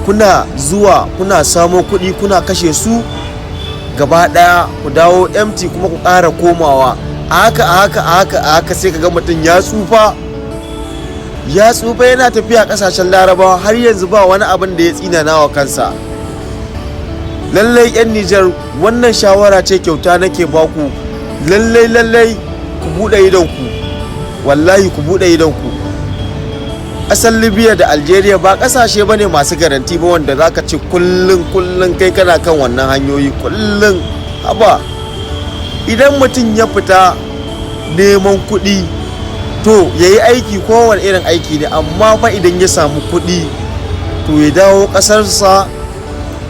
kuna zuwa kuna samo kuɗi kuna kashe su gaba ɗaya, ku dawo empty kuma ku ƙara komawa a haka sai ka ga mutum ya tsufa yana tafiya ƙasashen larabawa har yanzu ba wani abin da ya tsinana wa kansa. Lallai 'yan Nijar, wannan shawara ce kyauta nake baku, lallai ku buɗe idonku, wallahi ku buɗe idonku. Ƙasar Libya da Algeria ba ƙasashe bane masu garanti ba wanda zaka ce kullun kai kana kan wannan hanyoyi kullun. Haba, idan mutum ya fita neman kuɗi to yayi aiki, kowane irin aiki ne, amma fa idan ya samu kuɗi to ya dawo ƙasarsa.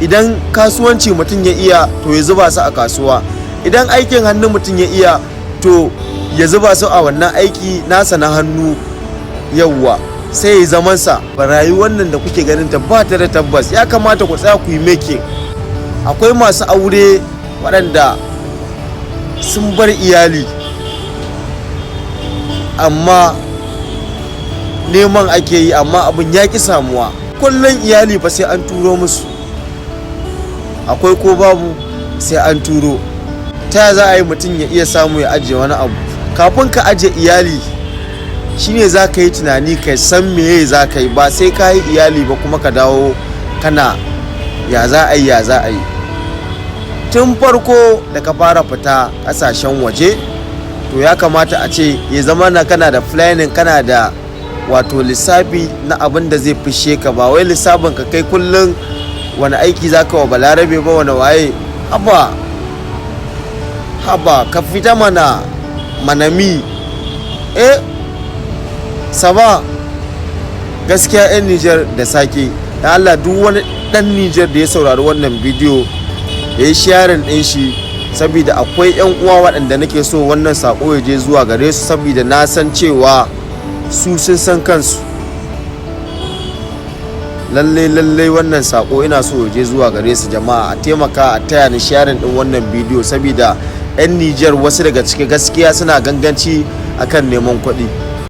Idan kasuwanci mutum ya iya to ya zuba su a kasuwa, idan aikin hannu mutum ya iya to ya zuba su a wannan aiki nasa na hannu. Yawwa, sai ya zamansa. Rayuwar nan da kuke ganin ta ba ta da tabbas, ya kamata ku tsaya ku yi making. Akwai masu aure waɗanda sun bar iyali amma neman ake yi, amma abin ya ƙi samuwa. Kullum iyali fa sai an turo musu, akwai ko babu sai an turo. Ta za a yi mutum ya iya samu ya ajiye wani abu? Kafin ka ajiye iyali shine za ka yi tunani ka san meye za ka yi, ba sai ka yi iyali ba kuma ka dawo kana ya za a yi. Tun farko da ka fara fita ƙasashen waje to ya kamata a ce ya zama na kana da planning, kana da wato lissafi na abin da zai fishe ka, ba wai lissafin ka kai kullum wani aiki za ka wa balarabe ba wani waye. haba ka fita manami saba. Gaskiya 'yan Nijar da sake da Allah, duk wani dan Nijar da ya saurari wannan bidiyo ya yi sharing din shi, saboda akwai 'yan uwa waɗanda nake so wannan sako ya je zuwa gare su, saboda na san cewa su sun san kansu. Lallai wannan sako ina so ya je zuwa gare su. Jama'a a taimaka a taya ni sharing din wannan bidiyo, saboda 'yan Nijar wasu daga cikin gaskiya suna ganganci akan neman kuɗi.